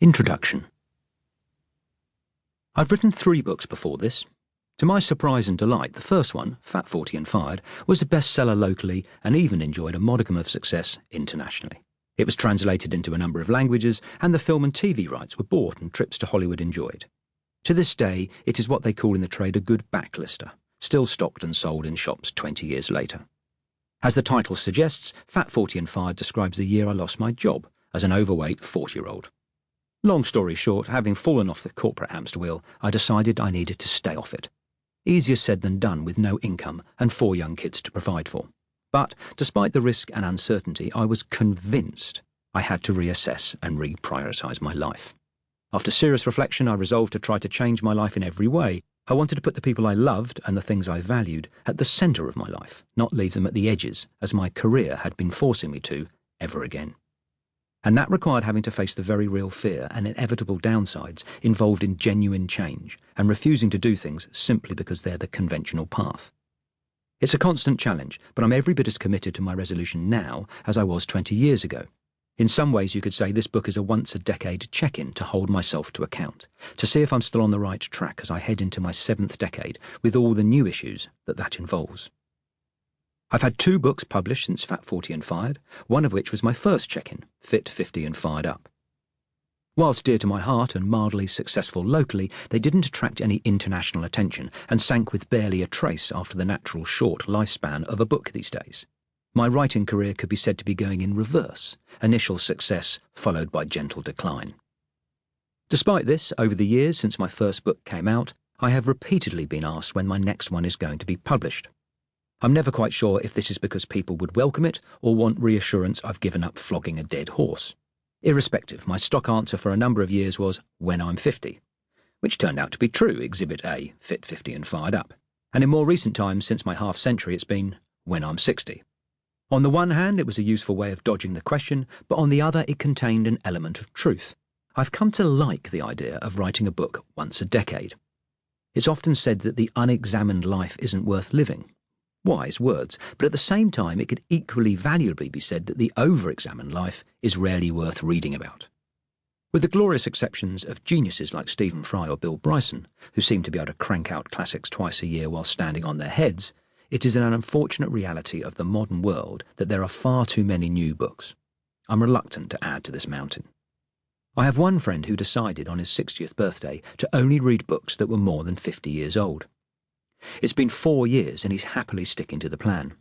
Introduction. I've written 3 books before this. To my surprise and delight, the first one, Fat, 40 and Fired, was a bestseller locally and even enjoyed a modicum of success internationally. It was translated into a number of languages, and the film and TV rights were bought and trips to Hollywood enjoyed. To this day, it is what they call in the trade a good backlister, still stocked and sold in shops 20 years later. As the title suggests, Fat, 40 and Fired describes the year I lost my job as an overweight 40-year-old. Long story short, having fallen off the corporate hamster wheel, I decided I needed to stay off it. Easier said than done with no income and 4 young kids to provide for. But despite the risk and uncertainty, I was convinced I had to reassess and reprioritise my life. After serious reflection, I resolved to try to change my life in every way. I wanted to put the people I loved and the things I valued at the centre of my life, not leave them at the edges, as my career had been forcing me to ever again. And that required having to face the very real fear and inevitable downsides involved in genuine change and refusing to do things simply because they're the conventional path. It's a constant challenge, but I'm every bit as committed to my resolution now as I was 20 years ago. In some ways, you could say this book is a once-a-decade check-in to hold myself to account, to see if I'm still on the right track as I head into my 7th decade with all the new issues that involves. I've had 2 books published since Fat, 40 and Fired, one of which was my first check-in, Fit, 50 and Fired Up. Whilst dear to my heart and mildly successful locally, they didn't attract any international attention and sank with barely a trace after the natural short lifespan of a book these days. My writing career could be said to be going in reverse, initial success followed by gentle decline. Despite this, over the years since my first book came out, I have repeatedly been asked when my next one is going to be published. I'm never quite sure if this is because people would welcome it or want reassurance I've given up flogging a dead horse. Irrespective, my stock answer for a number of years was, when I'm 50, which turned out to be true, Exhibit A, Fit, 50 and Fired Up. And in more recent times, since my half-century, it's been, when I'm 60. On the one hand, it was a useful way of dodging the question, but on the other, it contained an element of truth. I've come to like the idea of writing a book once a decade. It's often said that the unexamined life isn't worth living. Wise words, but at the same time it could equally valuably be said that the over-examined life is rarely worth reading about. With the glorious exceptions of geniuses like Stephen Fry or Bill Bryson, who seem to be able to crank out classics twice a year while standing on their heads, it is an unfortunate reality of the modern world that there are far too many new books. I'm reluctant to add to this mountain. I have one friend who decided on his 60th birthday to only read books that were more than 50 years old. It's been 4 years and he's happily sticking to the plan.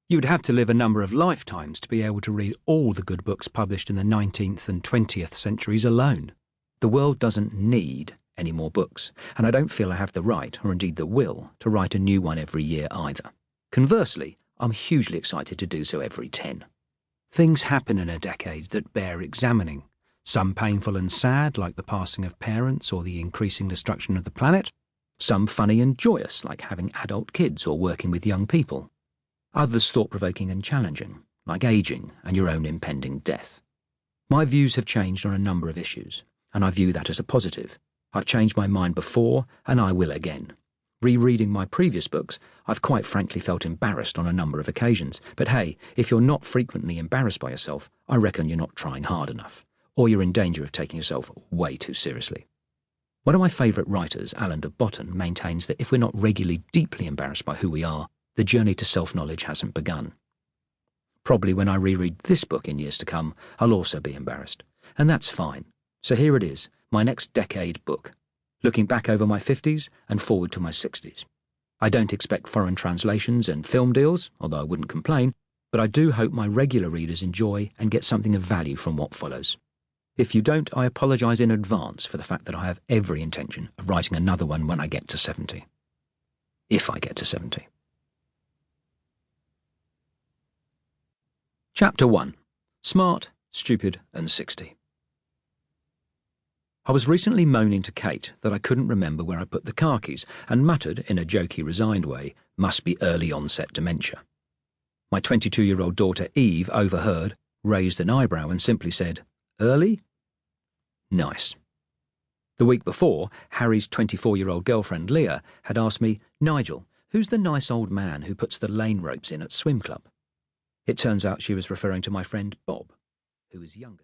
You'd have to live a number of lifetimes to be able to read all the good books published in the 19th and 20th centuries alone. The world doesn't need any more books, and I don't feel I have the right, or indeed the will, to write a new one every year either. Conversely, I'm hugely excited to do so every 10. Things happen in a decade that bear examining, some painful and sad, like the passing of parents or the increasing destruction of the planet, some funny and joyous, like having adult kids or working with young people. Others thought-provoking and challenging, like aging and your own impending death. My views have changed on a number of issues, and I view that as a positive. I've changed my mind before, and I will again. Rereading my previous books, I've quite frankly felt embarrassed on a number of occasions, but hey, if you're not frequently embarrassed by yourself, I reckon you're not trying hard enough, or you're in danger of taking yourself way too seriously. One of my favourite writers, Alain de Botton, maintains that if we're not regularly deeply embarrassed by who we are, the journey to self-knowledge hasn't begun. Probably when I reread this book in years to come, I'll also be embarrassed, and that's fine. So here it is, my next decade book, looking back over my 50s and forward to my 60s. I don't expect foreign translations and film deals, although I wouldn't complain, but I do hope my regular readers enjoy and get something of value from what follows. If you don't, I apologise in advance for the fact that I have every intention of writing another one when I get to 70. If I get to 70. Chapter 1. Smart, Stupid and 60. I was recently moaning to Kate that I couldn't remember where I put the car keys and muttered, in a jokey, resigned way, must be early onset dementia. My 22-year-old daughter Eve overheard, raised an eyebrow and simply said, "Early?" Nice. The week before, Harry's 24-year-old girlfriend Leah had asked me, "Nigel, who's the nice old man who puts the lane ropes in at swim club?" It turns out she was referring to my friend Bob, who is younger.